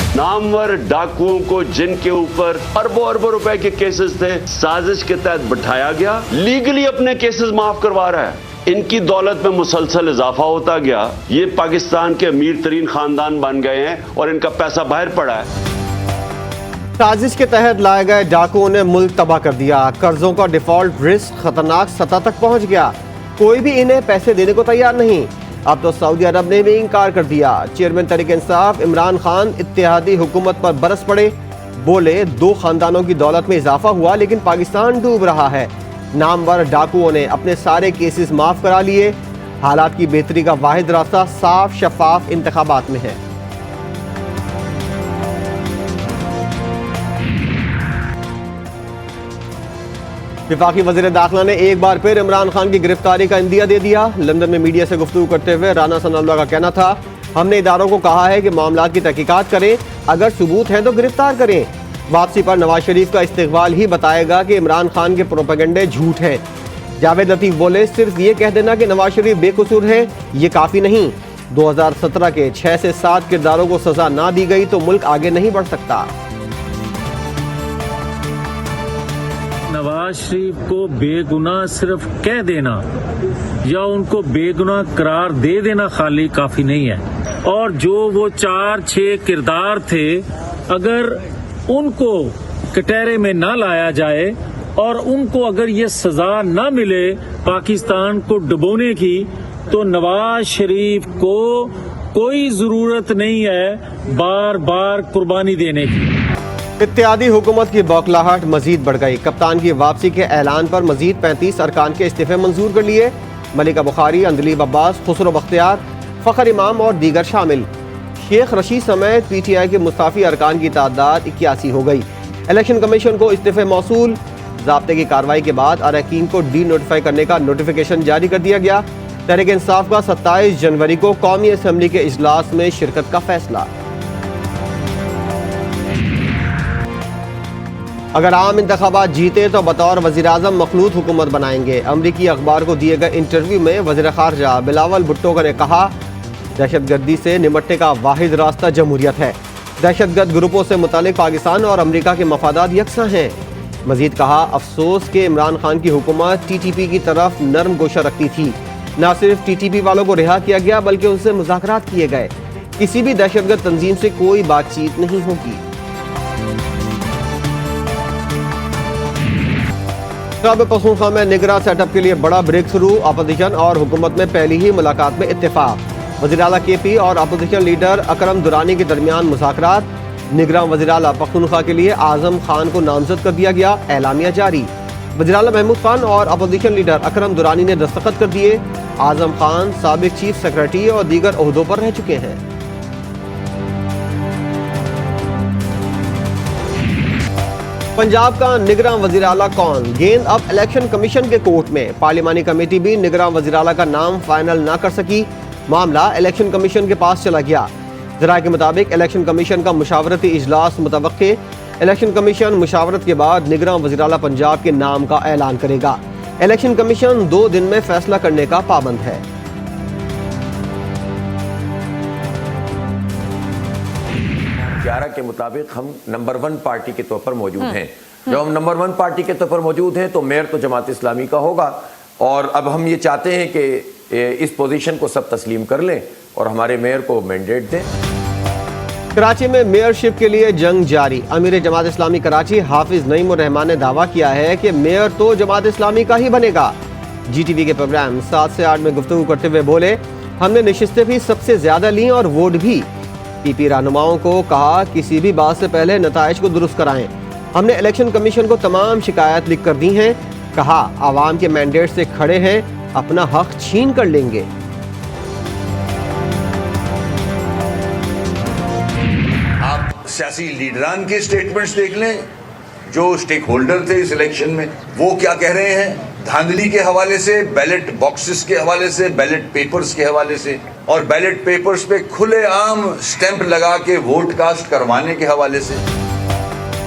नामवर डाकुओं को जिनके ऊपर अरबों अरबों रुपए के केसेस थे, साजिश के तहत बिठाया गया, लीगली अपने केसेस माफ करवा रहा है। इनकी दौलत में मुसलसल इजाफा होता गया। ये पाकिस्तान के अमीर तरीन खानदान बन गए हैं और इनका पैसा बाहर पड़ा है। साजिश के तहत लाए गए डाकुओं ने मुल्क तबाह कर दिया। कर्जों का डिफॉल्ट रिस्क खतरनाक सतह तक पहुंच गया। कोई भी इन्हें पैसे देने को तैयार नहीं। अब तो सऊदी अरब ने भी इंकार कर दिया। चेयरमैन तहरीक इंसाफ इमरान खान इत्तेहादी हुकूमत पर बरस पड़े। बोले 2 खानदानों की दौलत में इजाफा हुआ लेकिन पाकिस्तान डूब रहा है। नामवर डाकुओं ने अपने सारे केसेस माफ करा लिए। हालात की बेहतरी का वाहिद रास्ता साफ शफाफ इंतखाबात में है। वफाकी वज़ीर दाखिला ने एक बार फिर इमरान खान की गिरफ्तारी का इंदिया दे दिया। लंदन में मीडिया से गुफ्तगू करते हुए राना सनाउल्लाह का कहना था, हमने इदारों को कहा है कि मामला की तहकीकात करें, अगर सबूत हैं तो गिरफ्तार करें। वापसी पर नवाज शरीफ का इस्तिकबाल ही बताएगा कि इमरान खान के प्रोपेगेंडे झूठ हैं। जावेद लतीफ बोले, सिर्फ ये कह देना कि नवाज शरीफ बेकसूर है ये काफ़ी नहीं। 2017 के 6 से 7 किरदारों को सजा ना दी गई तो मुल्क आगे नहीं बढ़ सकता। नवाज शरीफ को बेगुनाह सिर्फ कह देना या उनको बेगुनाह करार दे देना खाली काफी नहीं है। और जो वो 4-6 किरदार थे, अगर उनको कटहरे में ना लाया जाए और उनको अगर ये सजा ना मिले पाकिस्तान को डुबोने की, तो नवाज शरीफ को कोई जरूरत नहीं है बार बार कुर्बानी देने की। इत्तेहादी हुकूमत की बौखलाहट मजीद बढ़ गई। कप्तान की वापसी के ऐलान पर मजीद 35 अरकान के इस्तीफे मंजूर कर लिए। मलिका बुखारी, अंदलीब अब्बास, खुसरो बख्तियार, फ़खर इमाम और दीगर शामिल। शेख रशीद समेत PTI के मुस्ताफी अरकान की तादाद 81 हो गई। इलेक्शन कमीशन को इस्तीफे मौसूल। ज़ाब्ते की कार्रवाई के बाद अरकान को डी नोटिफाई करने का नोटिफिकेशन जारी कर दिया गया। तहरीक इंसाफ का 27 जनवरी को कौमी असम्बली के इजलास में शिरकत का फैसला। अगर आम इंतखाबात जीते तो बतौर वज़ीर-ए-आज़म मखलूत हुकूमत बनाएंगे। अमरीकी अखबार को दिए गए इंटरव्यू में वज़ीर ख़ारजा बिलावल भुट्टो ने कहा, दहशतगर्दी से निपटने का वाहिद रास्ता जमहूरियत है। दहशतगर्द ग्रुपों से मुतालिक पाकिस्तान और अमरीका के मफादात यकसा हैं। मजीद कहा, अफसोस के इमरान खान की हुकूमत TTP की तरफ नरम गोशा रखती थी। न सिर्फ TTP वालों को रिहा किया गया बल्कि उनसे मुज़ाकरात किए गए। किसी भी दहशतगर्द तंजीम से कोई बातचीत नहीं होगी। अब पख्तूनख्वा में निगरां सेटअप के लिए बड़ा ब्रेक थ्रू। अपोजिशन और हुकूमत में पहली ही मुलाकात में इत्तेफाक। वज़ीर आला KP और अपोजिशन लीडर अकरम दुरानी के दरमियान मुज़ाकरात। निगरां वज़ीर आला पख्तूनख्वा के लिए आज़म खान को नामजद कर दिया गया, एलामिया जारी। वज़ीर आला महमूद खान और अपोजिशन लीडर अकरम दुरानी ने दस्तखत कर दिए। आज़म खान साबिक चीफ सेक्रेटरी और दीगर ओहदों पर रह चुके हैं। पंजाब का निगरां वज़ीर आला कौन? गेंद अब इलेक्शन कमीशन के कोर्ट में। पार्लिमानी कमेटी भी निगरां वज़ीर आला का नाम फाइनल ना कर सकी। मामला इलेक्शन कमीशन के पास चला गया। ज़राए के मुताबिक इलेक्शन कमीशन का मुशावरती इजलास मुतवक्के। इलेक्शन कमीशन मुशावरत के बाद निगरां वज़ीर आला पंजाब के नाम का ऐलान करेगा। इलेक्शन कमीशन 2 दिन में फैसला करने का पाबंद है। के मुताबिक हम नंबर 1 पार्टी के तौर पर मौजूद हैं। जब हम नंबर 1 पार्टी के तौर पर मौजूद हैं तो मेयर तो जमात इस्लामी का होगा। और अब हम ये चाहते हैं कि इस पोजीशन को सब तस्लीम कर लें और हमारे मेयर को मैंडेट दें। कराची में मेयरशिप के लिए जंग जारी। अमीर जमात इस्लामी कराची हाफिज नईम उर रहमान ने दावा किया है कि मेयर तो जमात इस्लामी का ही बनेगा। GTV के प्रोग्राम 7 से 8 में गुफ्तगू करते हुए बोले, हमने नशिस्तें भी सबसे ज्यादा ली और वोट भी। PP रहनुमाओं को कहा, किसी भी बात से पहले नताइज को दुरुस्त कराएं। हमने इलेक्शन कमीशन को तमाम शिकायत लिख कर दी हैं। कहा, आवाम के मैंडेट से खड़े हैं, अपना हक छीन कर लेंगे। आप सियासी लीडरान के स्टेटमेंट्स देख लें, जो स्टेक होल्डर थे इस इलेक्शन में, वो क्या कह रहे हैं धांधली के हवाले से, बैलेट बॉक्सेस के हवाले से, बैलेट पेपर्स के हवाले से और बैलेट पेपर्स पे खुलेआम स्टैंप लगा के वोट कास्ट करवाने के हवाले से।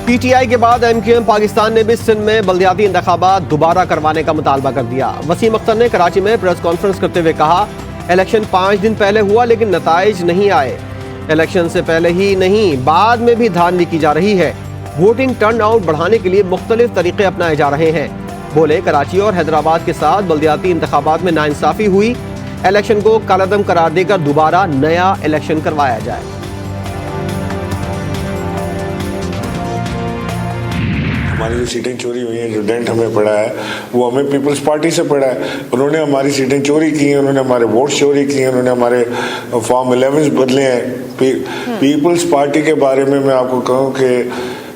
PTI के बाद MQM पाकिस्तान ने भी सिंध में बल्दियाती इंतखाबात दोबारा करवाने का मुतालबा कर दिया। वसीम अख्तर ने कराची में प्रेस कॉन्फ्रेंस करते हुए कहा, इलेक्शन 5 दिन पहले हुआ लेकिन नताइज नहीं आए। इलेक्शन से पहले ही नहीं, बाद में भी धांधली की जा रही है। वोटिंग टर्नआउट बढ़ाने के लिए मुख्तलिफ तरीके अपनाए जा रहे हैं। बोले कराची और हैदराबाद के साथ बल्दियाती इंतखाबात में नाइंसाफी हुई, इलेक्शन को कालादम करार देकर दोबारा नया इलेक्शन करवाया जाए। हमारी जो सीटें चोरी हुई हैं, जो डेंट हमें पड़ा है वो हमें पीपल्स पार्टी से पड़ा है। उन्होंने हमारी सीटें चोरी की हैं, उन्होंने हमारे वोट चोरी किए हैं, उन्होंने हमारे फॉर्म 11 बदले हैं। पीपल्स पार्टी के बारे में मैं आपको कहूँ कि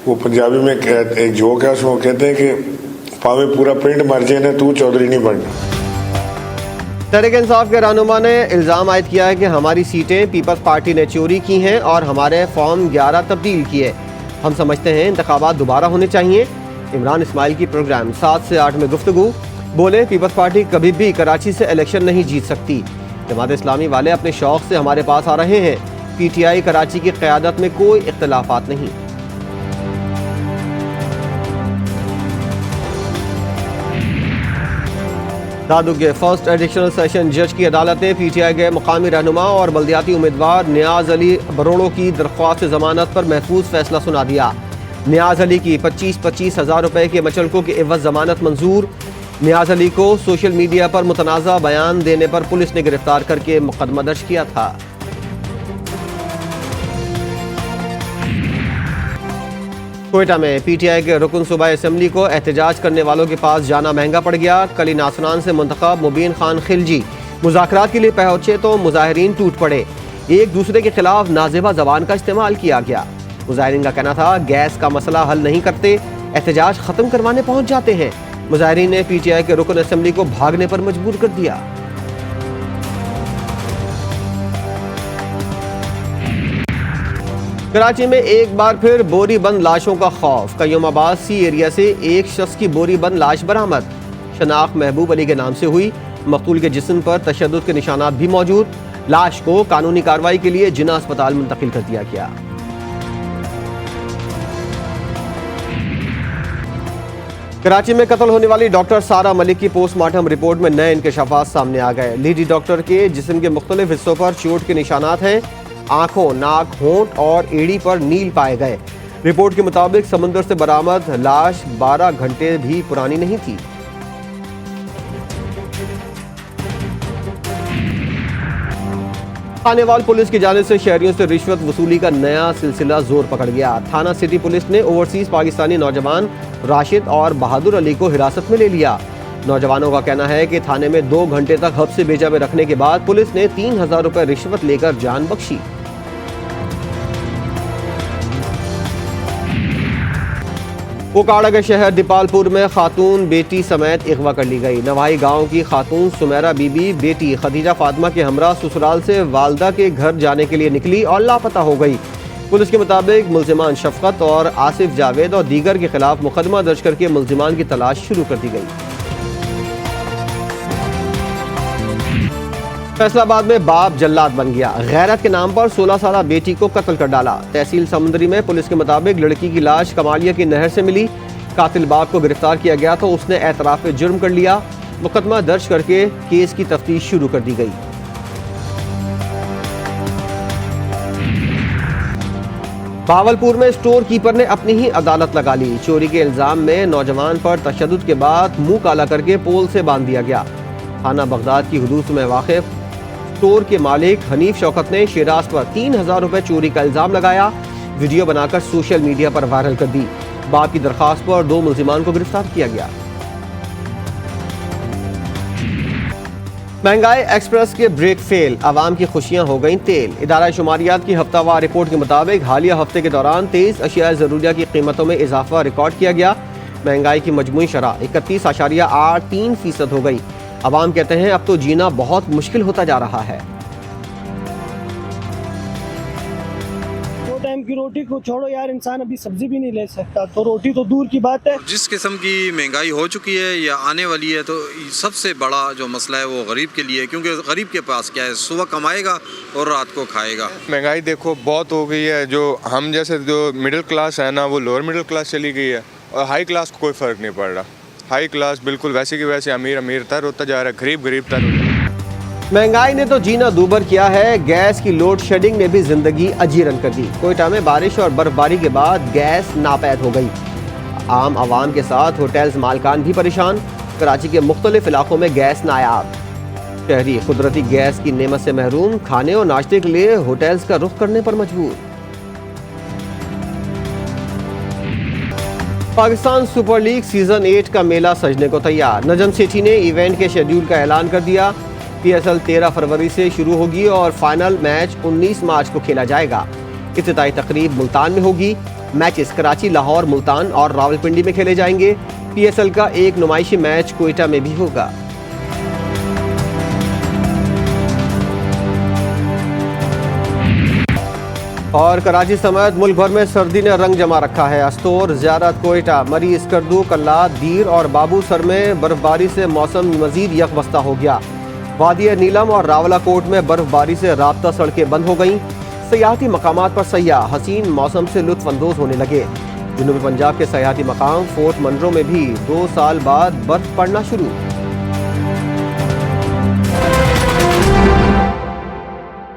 वो पंजाबी में एक जोक है, उसमें वो कहते हैं कि पावे पूरा पिंड मर जाए ना तू चौधरी नहीं बनना। तहरीक इंसाफ के रहनुमा ने इल्ज़ाम आयद किया है कि हमारी सीटें पीपल्स पार्टी ने चोरी की हैं और हमारे फॉर्म 11 तब्दील किए। हम समझते हैं इंतखाबात दोबारा होने चाहिए। इमरान इस्माइल की प्रोग्राम 7 से 8 में गुफ्तगू। बोले पीपल्स पार्टी कभी भी कराची से इलेक्शन नहीं जीत सकती। जमात इस्लामी वाले अपने शौक से हमारे पास आ रहे हैं। PTI कराची की क़यादत में कोई इख्तलाफात नहीं। दादू के फर्स्ट एडिशनल सेशन जज की अदालत ने PTI के मुकामी रहनुमा और बल्दियाती उम्मीदवार नियाज अली बरोड़ो की दरख्वास्त जमानत पर महफूज फैसला सुना दिया। नियाज अली की 25-25 हज़ार रुपए के मचलकों के एवज जमानत मंजूर। नियाज अली को सोशल मीडिया पर मुतनाज़ा बयान देने पर पुलिस ने गिरफ्तार करके मुकदमा दर्ज किया था। कोयटा में PTI के रुकन सूबाई असम्बली को एहतजाज करने वालों के पास जाना महंगा पड़ गया। कली नासनान से मुंतखब मुबीन खान खिलजी मुज़ाकरात के लिए पहुंचे तो मुजाहिरीन टूट पड़े। एक दूसरे के खिलाफ नाजेबा जबान का इस्तेमाल किया गया। मुजाहिरीन का कहना था गैस का मसला हल नहीं करते, एहतजाज खत्म करवाने पहुंच जाते हैं। मुजाहिरीन ने PTI के रुकन असम्बली को भागने पर मजबूर कर दिया। कराची में एक बार फिर बोरी बंद लाशों का खौफ। कयूमाबाद सी एरिया से एक शख्स की बोरी बंद लाश बरामद। शनाख्त महबूब अली के नाम से हुई। मकतूल के जिस्म पर तशद्दुद के निशानात भी मौजूद। लाश को कानूनी कार्रवाई के लिए जिन्ना अस्पताल मुंतकिल कर दिया गया। कराची में कत्ल होने वाली डॉक्टर सारा मलिक की पोस्टमार्टम रिपोर्ट में नए इंकशाफात सामने आ गए। लेडी डॉक्टर के जिस्म के मुख्तलिफ हिस्सों पर चोट के निशानात हैं। आंखों, नाक, होंठ और एड़ी पर नील पाए गए। रिपोर्ट के मुताबिक समुद्र से बरामद लाश 12 घंटे भी पुरानी नहीं थी। खानेवाल पुलिस की जानिब से शहरियों से रिश्वत वसूली का नया सिलसिला जोर पकड़ गया। थाना सिटी पुलिस ने ओवरसीज पाकिस्तानी नौजवान राशिद और बहादुर अली को हिरासत में ले लिया। नौजवानों का कहना है कि थाने में 2 घंटे तक हब्स से बेजा में रखने के बाद पुलिस ने 3000 रुपए रिश्वत लेकर जान बख्शी। कोकाड़ा के शहर दीपालपुर में खातून बेटी समेत अगवा कर ली गई। नवाही गांव की खातून सुमेरा बीबी बेटी खदीजा फातिमा के हमरा ससुराल से वालदा के घर जाने के लिए निकली और लापता हो गई। पुलिस के मुताबिक मुल्जिमान शफकत और आसिफ जावेद और दीगर के खिलाफ मुकदमा दर्ज करके मुल्जिमान की तलाश शुरू कर दी गई। फैसलाबाद में बाप जल्लाद बन गया। गैरत के नाम पर 16 साला बेटी को कत्ल कर डाला। तहसील समुंदरी में पुलिस के मुताबिक लड़की की लाश कमालिया की नहर से मिली। कातिल बाप को गिरफ्तार किया गया तो उसने एतराफ जुर्म कर लिया। मुकदमा दर्ज करके केस की तफ्तीश शुरू कर दी गई। भावलपुर में स्टोर कीपर ने अपनी ही अदालत लगा ली। चोरी के इल्जाम में नौजवान पर तशद्दुद के बाद मुंह काला करके पोल से बांध दिया गया। थाना बगदाद की हुदूद में वाक़िफ स्टोर के मालिक हनीफ शौकत ने शेराज पर 3000 रुपए चोरी का इल्जाम लगाया। वीडियो बनाकर सोशल मीडिया पर वायरल कर दी। बाप की दरखास्त पर 2 मुल्जिमान को गिरफ्तार किया गया। महंगाई एक्सप्रेस के ब्रेक फेल, आवाम की खुशियां हो गईं तेल। इदारा शुमारियात की हफ्तावार रिपोर्ट के मुताबिक हालिया हफ्ते के दौरान 23 अशिया ज़रूरिया की कीमतों में इजाफा रिकॉर्ड किया गया। महंगाई की मजमूई शरह 31.83% हो गई। अवाम कहते हैं अब तो जीना बहुत मुश्किल होता जा रहा है। 2 टाइम की रोटी को छोड़ो यार, इंसान अभी सब्जी भी नहीं ले सकता, तो रोटी तो दूर की बात है। जिस किस्म की महंगाई हो चुकी है या आने वाली है, तो सबसे बड़ा जो मसला है वो गरीब के लिए, क्योंकि गरीब के पास क्या है, सुबह कमाएगा और रात को खाएगा। महंगाई देखो बहुत हो गई है। जो हम जैसे जो मिडिल क्लास है ना, वो लोअर मिडिल क्लास चली गई है और हाई क्लास को कोई फ़र्क नहीं पड़ रहा। हाई क्लास बिल्कुल वैसे की वैसे अमीर अमीर तर होता जा रहा है, गरीब गरीब तर होता जा रहा है। महंगाई ने तो जीना दूभर किया है, गैस की लोड शेडिंग ने भी जिंदगी अजीरन कर दी। कोयटा में बारिश और बर्फबारी के बाद गैस नापैद हो गई। आम आवाम के साथ होटल्स मालकान भी परेशान। कराची के मुख्तलिफ इलाकों में गैस नायाब। शहरी कुदरती गैस की नेमत से महरूम, खाने और नाश्ते के लिए होटल्स का रुख करने पर मजबूर। पाकिस्तान सुपर लीग सीजन 8 का मेला सजने को तैयार। नजम सेठी ने इवेंट के शेड्यूल का ऐलान कर दिया। PSL 13 फरवरी से शुरू होगी और फाइनल मैच 19 मार्च को खेला जाएगा। इफ्तिताई तकरीब मुल्तान में होगी। मैचेस कराची, लाहौर, मुल्तान और रावलपिंडी में खेले जाएंगे। PSL का एक नुमाइशी मैच कोयटा में भी होगा। और कराची समेत मुल्क भर में सर्दी ने रंग जमा रखा है। अस्तोर, ज़ियारत, कोयटा, मरी, इसकरदू, कल्लात, दीर और बाबूसर में बर्फबारी से मौसम मजीद यकबस्ता हो गया। वादी नीलम और रावलाकोट में बर्फबारी से राब्ता सड़कें बंद हो गईं। सयाहती मकामात पर सयाह हसीन मौसम से लुत्फ अंदोज होने लगे। जनूबी पंजाब के सयाहती मकाम फोर्ट मनरो में भी 2 साल बाद बर्फ पड़ना शुरू।